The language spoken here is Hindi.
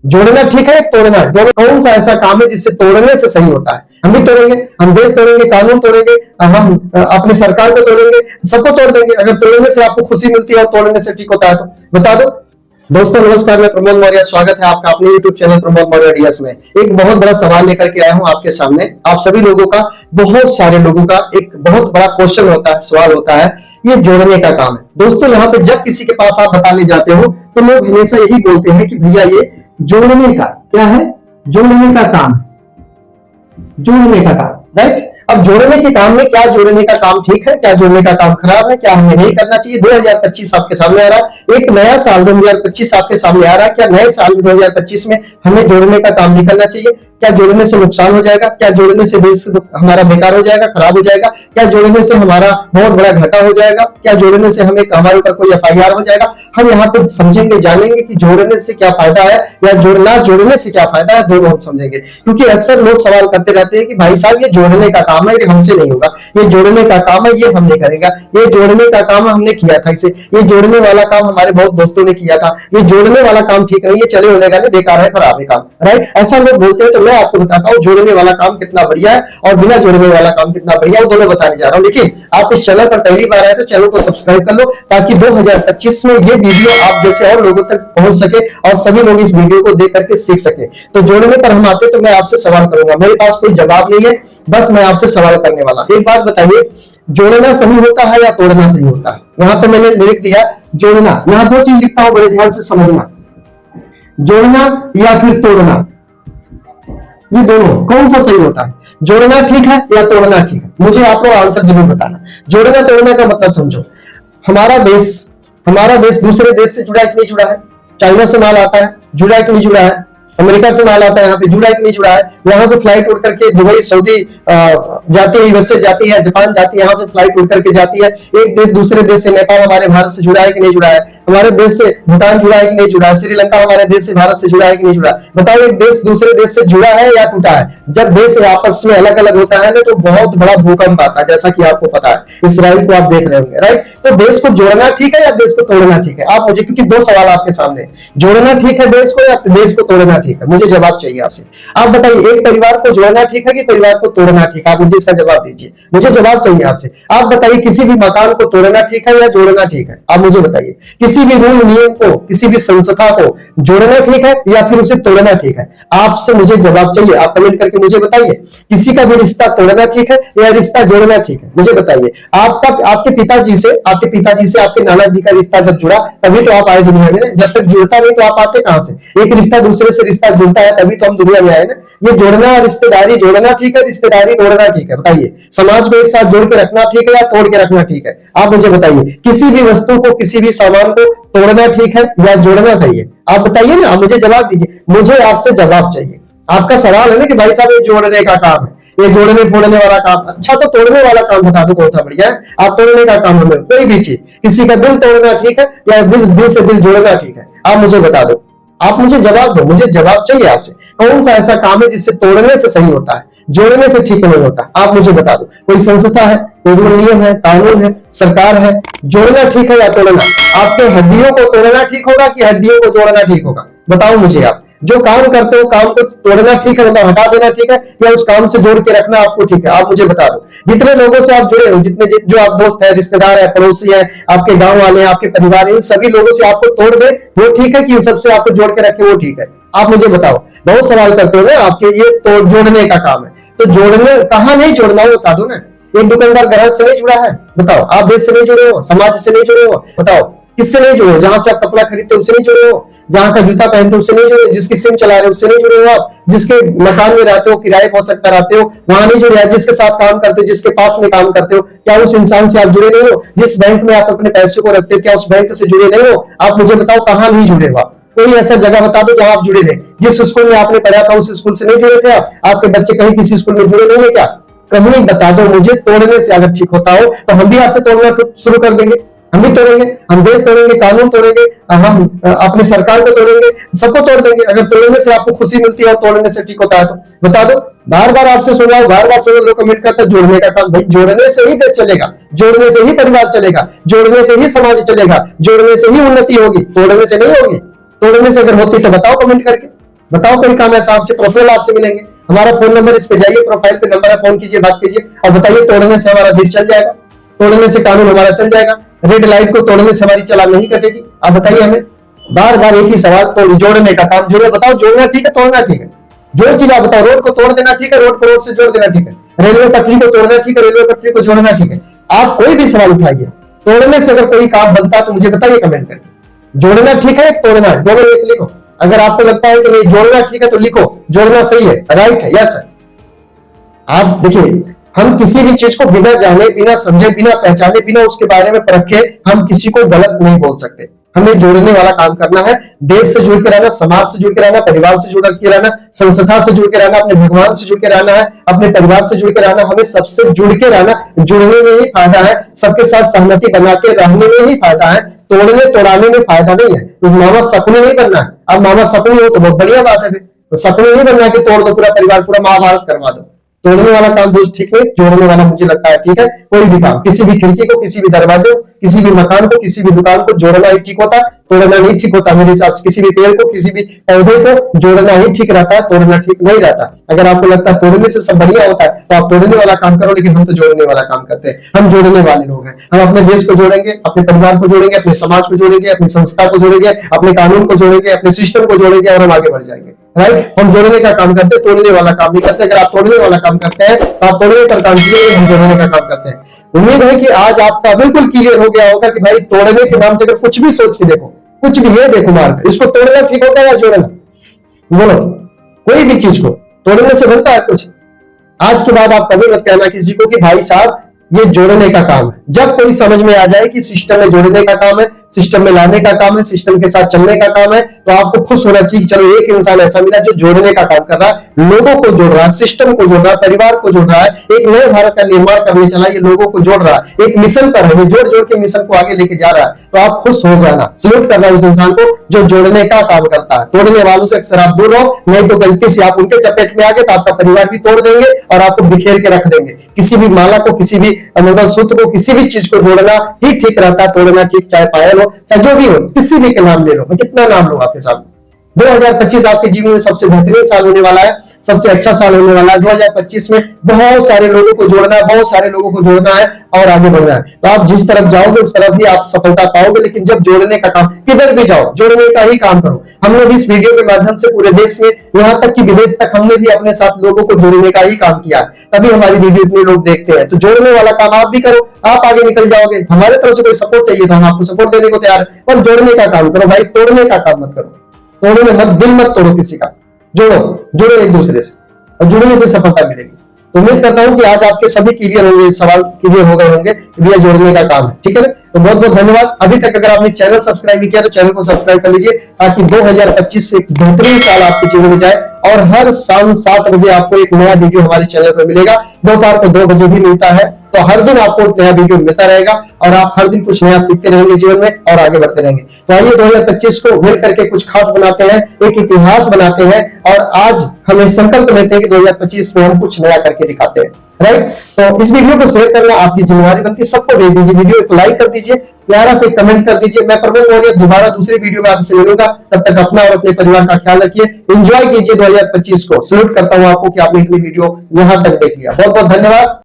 जोड़ना ठीक है, तोड़ना दोनों कौन सा ऐसा काम है जिससे तोड़ने से सही होता है? हम भी तोड़ेंगे, हम देश तोड़ेंगे, कानून तोड़ेंगे, हम अपनी सरकार को तोड़ेंगे, सबको तोड़ देंगे। अगर तोड़ने से आपको खुशी मिलती है और तोड़ने से ठीक होता है तो बता दो। दोस्तों नमस्कार, मैं प्रमोद मौर्य, स्वागत है आपका अपने YouTube channel Pramod Maurya DS में। एक बहुत बड़ा सवाल लेकर के आया हूं आपके सामने। आप सभी लोगों का, बहुत सारे लोगों का एक बहुत बड़ा क्वेश्चन होता है, सवाल होता है, ये जोड़ने का काम है। दोस्तों यहाँ पे जब किसी के पास आप बताने जाते हो तो लोग हमेशा यही बोलते हैं कि भैया ये जोड़ने का क्या है, जोड़ने का काम, जोड़ने का काम, राइट। अब जोड़ने के काम में क्या जोड़ने का काम ठीक है, क्या जोड़ने का काम खराब है, क्या हमें नहीं करना चाहिए? 2025 आपके सामने आ रहा है, एक नया साल 2025 आपके सामने आ रहा है। क्या नए साल 2025 में हमें जोड़ने का काम नहीं करना चाहिए? क्या जोड़ने से नुकसान हो जाएगा? क्या जोड़ने से देश हमारा बेकार हो जाएगा, खराब हो जाएगा? क्या जोड़ने से हमारा बहुत बड़ा घाटा हो जाएगा? क्या जोड़ने से हमें हमारे ऊपर कोई एफआईआर हो जाएगा? हम यहाँ पे समझेंगे, जानेंगे कि जोड़ने से क्या फायदा है या जोड़ने से क्या फायदा है, दोनों हम समझेंगे। क्योंकि अक्सर लोग सवाल करते रहते हैं कि भाई साहब ये जोड़ने का काम है, ये हमसे नहीं होगा, ये जोड़ने का काम है, ये हम नहीं करेंगे, ये जोड़ने का काम हमने किया था, इसे ये जोड़ने वाला काम हमारे बहुत दोस्तों ने किया था, ये जोड़ने वाला काम ठीक नहीं है, चले होने का नहीं, बेकार है, खराब है काम, राइट। ऐसा लोग बोलते हैं। तो मैं आपको बताता हूँ जोड़ने वाला काम कितना बढ़िया है और बिना जोड़ने वाला काम कितना बढ़िया है, वो दोनों बताने जा रहा हूँ। लेकिन आप इस चैनल पर पहली बार आए तो चैनल को सब्सक्राइब कर लो, ताकि 2025 में ये वीडियो आप जैसे और लोगों तक पहुंच सके और सभी लोग इस वीडियो को देख करके सीख सके। तो जोड़ने पर हम आते तो मैं आपसे सवाल करूंगा, मेरे पास कोई जवाब नहीं है, बस मैं आपसे सवाल करने वाला। एक बात बताइए, जोड़ना सही होता है या तोड़ना सही होता है? यहां पे मैंने लिख दिया जोड़ना। यहां दो चीज लिखता हूं, बड़े ध्यान से समझना, जोड़ना या फिर तोड़ना, ये दोनों कौन सा सही होता है? जोड़ना ठीक है या तोड़ना ठीक है? मुझे आप लोग आंसर जरूर बताना। जोड़ना तोड़ने का मतलब समझो। हमारा देश दूसरे देश से जुड़ा है कि नहीं जुड़ा है? चाइना से माल आता है, जुड़ा है कि नहीं जुड़ा है? अमेरिका से माल आता है, यहाँ पे जुड़ा है कि नहीं जुड़ा है? यहाँ से फ्लाइट उड़ करके दुबई, सऊदी जाती है, यूएसए जाती है, जापान जाती है, यहाँ से फ्लाइट उड़ करके जाती है। एक देश दूसरे देश से, नेपाल हमारे भारत से जुड़ा है कि नहीं जुड़ा है? हमारे देश से भूटान जुड़ा है कि नहीं जुड़ा है? श्रीलंका हमारे देश से, भारत से जुड़ा है कि नहीं जुड़ा है? बताओ, एक देश दूसरे देश से जुड़ा है या टूटा है? जब देश आपस में अलग अलग होता है ना, तो बहुत बड़ा भूकंप आता है, जैसा कि आपको पता है। इसराइल को आप देख रहे होंगे, राइट। तो देश को जोड़ना ठीक है या देश को तोड़ना ठीक है? आप मुझे, क्योंकि दो सवाल आपके सामने, जोड़ना ठीक है देश को या देश को तोड़ना ठीक है? मुझे जवाब चाहिए आपसे। आप बताइए, एक परिवार को जोड़ना ठीक है कि परिवार को तोड़ना ठीक है? आप मुझे इसका जवाब दीजिए, मुझे जवाब चाहिए आपसे। आप बताइए, किसी भी मकान को तोड़ना ठीक है या जोड़ना ठीक है? आप मुझे बताइए, किसी भी रूल नियम को, किसी भी संस्था को जोड़ना ठीक है या फिर उसे तोड़ना ठीक है? आपसे मुझे जवाब चाहिए, आप कमेंट करके मुझे बताइए। किसी का भी रिश्ता तोड़ना ठीक है या रिश्ता जोड़ना ठीक है? मुझे बताइए। आपके पिताजी से आपके नाना जी का रिश्ता जब जुड़ा तभी तो आप आए दुनिया में। जब तक जुड़ता नहीं तो आप आते कहां से? एक रिश्ता दूसरे से रिश्ता जुड़ता है तभी तो हम दुनिया में आए ना। ये जोड़ना, रिश्तेदारी जोड़ना ठीक है, रिश्तेदारी तोड़ना ठीक है? बताइए, समाज को एक साथ जोड़ के रखना ठीक है या तोड़ के रखना ठीक है? आप मुझे बताइए, किसी भी वस्तु को, किसी भी सामान को तोड़ना ठीक है या जोड़ना सही है? आप बताइए ना, आप मुझे जवाब दीजिए, मुझे आपसे जवाब चाहिए। आपका सवाल है ना कि भाई साहब ये जोड़ने का काम है, ये जोड़ने फोड़ने वाला काम। अच्छा, तो तोड़ने वाला काम बता दो कौन सा बढ़िया है? आप तोड़ने का काम हमें कोई भी चीज, किसी का दिल तोड़ना ठीक है या दिल से दिल जोड़ना ठीक है? आप मुझे बता दो, आप मुझे जवाब दो, मुझे जवाब चाहिए आपसे। कौन सा ऐसा काम है जिससे तोड़ने से सही होता है, जोड़ने से ठीक नहीं होता? आप मुझे बता दो। कोई संस्था है, कोई रूल नियम है, कानून है, सरकार है, जोड़ना ठीक है या तोड़ना? आपके हड्डियों को तोड़ना ठीक होगा कि हड्डियों को जोड़ना ठीक होगा? बताओ मुझे। आप जो काम करते हो, काम को तोड़ना ठीक है, मतलब हटा देना ठीक है, या उस काम से जोड़ के रखना आपको ठीक है? आप मुझे बता दो। जितने लोगों से आप जुड़े हो, जितने जो आप दोस्त है, रिश्तेदार है, पड़ोसी है, आपके गांव वाले हैं, आपके परिवार है, इन सभी लोगों से आपको तोड़ दे वो ठीक है कि इन सबसे आपको जोड़ के रखे वो ठीक है? आप मुझे बताओ। बहुत सवाल करते हो ना आपके, ये तो जोड़ने का काम है, तो जोड़ने कहां नहीं जोड़ना हो बता दो ना। एक दुकानदार ग्राहक से नहीं जुड़ा है, बताओ। आप देश से नहीं जुड़े हो, समाज से नहीं जुड़े हो, बताओ किससे नहीं जुड़े हो? जहां से आप कपड़ा खरीदते हो उससे नहीं जुड़े हो, जहां का जूता पहनते हो उससे नहीं जुड़े, जिसकी सिम चला रहे हो उससे नहीं जुड़े हो, आप जिसके मकान में रहते हो, किराए हो सकता रहते हो, वहां नहीं जुड़े, जिसके साथ काम करते हो, जिसके पास में काम करते हो, क्या उस इंसान से आप जुड़े नहीं हो? जिस बैंक में आप अपने पैसे को रखते हो, क्या उस बैंक से जुड़े नहीं हो? आप मुझे बताओ, कहां नहीं जुड़े हो आप? कोई ऐसा जगह बता दो जहां आप जुड़े थे। जिस स्कूल में आपने पढ़ा था उस स्कूल से नहीं जुड़े थे आप? आपके बच्चे कहीं किसी स्कूल में जुड़े नहीं है क्या? कहीं बता दो मुझे। तोड़ने से अगर ठीक होता हो तो हम भी आज से तोड़ना शुरू कर देंगे, हम भी तोड़ेंगे, हम देश तोड़ेंगे, कानून तोड़ेंगे, हम अपनी सरकार को तोड़ेंगे, सबको तोड़ देंगे। अगर तोड़ने से आपको खुशी मिलती है और तोड़ने से ठीक होता है तो बता दो। बार बार आपसे सुना, बार बार सुना, लोग कमेंट करते हैं जोड़ने का काम। भाई जोड़ने से ही देश चलेगा, जोड़ने से ही परिवार चलेगा, जोड़ने से ही समाज चलेगा, जोड़ने से ही उन्नति होगी, तोड़ने से नहीं होगी। तोड़ने से अगर होती तो बताओ कमेंट करके। बताओ कोई काम ऐसा आपसे पर्सनल आपसे मिलेंगे। हमारा फोन नंबर इस पे जाइए, प्रोफाइल पे नंबर है, फोन कीजिए, बात कीजिए और बताइए तोड़ने से हमारा देश चल जाएगा, तोड़ने से कानून हमारा चल जाएगा, रेड लाइट को तोड़ने से हमारी चालान नहीं कटेगी। आप बताइए हमें, बार बार एक ही सवाल, तो जोड़ने का काम जोड़े, बताओ जोड़ना ठीक है तोड़ना ठीक है? जो चीज आप बताओ, रोड को तोड़ देना ठीक है, रोड को रोड से जोड़ देना ठीक है, रेलवे पटरी को तोड़ना ठीक है, रेलवे पटरी को जोड़ना ठीक है? आप कोई भी सवाल उठाइए, तोड़ने से अगर कोई काम बनता है तो मुझे बताइए कमेंट करके, जोड़ना ठीक है तोड़ना है, दोनों एक लिखो। अगर आपको लगता है कि नहीं जोड़ना ठीक है तो लिखो जोड़ना सही है, राइट है, यस है। आप देखिए, हम किसी भी चीज को बिना जाने, बिना समझे, बिना पहचाने, बिना उसके बारे में परखे हम किसी को गलत नहीं बोल सकते। हमें जोड़ने वाला काम करना है, देश से जुड़ के रहना, समाज से जुड़ के रहना, परिवार से जुड़ के रहना, संस्था से जुड़ के रहना, अपने भगवान से जुड़ के रहना है, अपने परिवार से जुड़ के रहना, हमें सबसे जुड़ के रहना। जुड़ने में ही फायदा है, सबके साथ सहमति बना के रहने में ही फायदा है, तोड़ने तोड़ाने में फायदा नहीं है। तो मामा सपने नहीं बनना है। अब मामा सपने हो तो बहुत बढ़िया बात है, तो सपने नहीं बनना है कि तोड़ दो पूरा परिवार, पूरा महाभारत करवा दो। तोड़ने वाला काम दोस्त ठीक नहीं, जोड़ने वाला मुझे लगता है ठीक है। कोई भी काम, किसी भी खिड़की को, किसी भी दरवाजे को, किसी भी मकान को, किसी भी दुकान को जोड़ना ही ठीक होता है, तोड़ना नहीं ठीक होता। मेरे हिसाब से किसी भी पेड़ को, किसी भी पौधे को जोड़ना ही ठीक रहता है, तोड़ना ठीक नहीं रहता। अगर आपको लगता है तोड़ने से सब बढ़िया होता है तो आप तोड़ने वाला काम करो, लेकिन हम तो जोड़ने वाला काम करते हैं। हम जोड़ने वाले लोग हैं। हम अपने देश को जोड़ेंगे, अपने परिवार को जोड़ेंगे, अपने समाज को जोड़ेंगे, अपनी संस्था को जोड़ेंगे, अपने कानून को जोड़ेंगे, अपने सिस्टम को जोड़ेंगे और हम आगे बढ़ जाएंगे, राइट। हम जोड़ने का काम करते हैं, तोड़ने वाला काम नहीं करते। अगर आप तोड़ने वाला काम करते हैं तो आप तोड़ने का काम कीजिए, हम जोड़ने का काम करते हैं। उम्मीद है कि आज आपका बिल्कुल क्लियर हो गया होगा कि भाई तोड़ने के नाम से अगर कुछ भी सोच के देखो, कुछ भी ये देखो मार्ग, इसको तोड़ना ठीक होता है या जोड़ना? बोलो, कोई भी चीज को तोड़ने से बनता है कुछ? आज के बाद आप कभी मत कहना किसी को कि भाई साहब ये जोड़ने का काम है। जब कोई समझ में आ जाए कि सिस्टम में जोड़ने का काम है, सिस्टम में लाने का काम है, सिस्टम के साथ चलने का काम है, तो आपको खुश होना चाहिए। चलो एक इंसान ऐसा मिला जो जोड़ने का काम कर रहा है, लोगों को जोड़ रहा है, सिस्टम को जोड़ रहा है, परिवार को जोड़ रहा है, एक नए भारत का निर्माण करने चला, ये लोगों को जोड़ रहा है, एक मिशन पर है, जोड़ जोड़ के मिशन को आगे लेके जा रहा है। तो आप खुश हो जाना, सल्यूट करना उस इंसान को जो जोड़ने का काम करता है। तोड़ने वालों से अक्सर आप दूर रहो, नहीं तो गलती से आप उनके चपेट में आ गए तो आपका परिवार भी तोड़ देंगे और आपको बिखेर के रख देंगे। किसी भी माला को, किसी भी मंगलसूत्र को, किसी भी चीज को जोड़ना ही ठीक रहता है, तोड़ना ठीक, चाहे पायल हो चाहे जो भी हो, किसी भी के नाम ले लो, मैं कितना नाम लूं आपके सामने। 2025 आपके जीवन में सबसे बेहतरीन साल होने वाला है, सबसे अच्छा साल होने वाला है। 2025 में बहुत सारे लोगों को जोड़ना है, बहुत सारे लोगों को जोड़ना है और आगे बढ़ना है। तो आप जिस तरफ जाओगे उस तरफ ही आप सफलता पाओगे। लेकिन जब जोड़ने का काम, किधर भी जाओ जोड़ने का ही काम करो। हमने भी इस वीडियो के माध्यम से पूरे देश में, यहाँ तक कि विदेश तक, हमने भी अपने साथ लोगों को जोड़ने का ही काम किया है, तभी हमारी वीडियो इतने लोग देखते हैं। तो जोड़ने वाला काम आप भी करो, आप आगे निकल जाओगे। हमारे तरफ से कोई सपोर्ट चाहिए तो हम आपको सपोर्ट देने को तैयार है, और जोड़ने का काम करो भाई, तोड़ने का काम मत करो। तोड़ने मत, दिल मत तोड़ो किसी का, जोड़ो, जुड़ो एक दूसरे से, और जुड़ने से सफलता मिलेगी। तो उम्मीद करता हूं कि आज आपके सभी क्लियर होंगे, सवाल क्लियर हो गए होंगे कि यह जोड़ने का काम है, ठीक है ना। तो बहुत बहुत धन्यवाद। अभी तक अगर आपने चैनल सब्सक्राइब नहीं किया तो चैनल को सब्सक्राइब कर लीजिए, ताकि 2025 से एक बेहतरीन साल आपके जीवन में जाए। और हर शाम 7 बजे आपको एक नया वीडियो हमारे चैनल पर मिलेगा, दोपहर को 2 बजे भी मिलता है। तो हर दिन आपको एक नया वीडियो मिलता रहेगा और आप हर दिन कुछ नया सीखते रहेंगे जीवन में और आगे बढ़ते रहेंगे। तो आइए 2025 को मिल करके कुछ खास बनाते हैं, एक इतिहास बनाते हैं, और आज हमें संकल्प लेते हैं कि 2025 में हम कुछ नया करके दिखाते हैं, राइट। तो इस वीडियो को शेयर करना आपकी जिम्मेदारी बनती है, सबको भेज दीजिए, वीडियो को लाइक कर दीजिए, प्यारा से कमेंट कर दीजिए। मैं प्रमोद मौर्य दोबारा दूसरी वीडियो में आपसे मिलूंगा, तब तक अपना और अपने परिवार का ख्याल रखिए, एंजॉय कीजिए 2025 को। सल्यूट करता हूं आपको कि आपने इतनी वीडियो यहां तक देख लिया। बहुत बहुत धन्यवाद।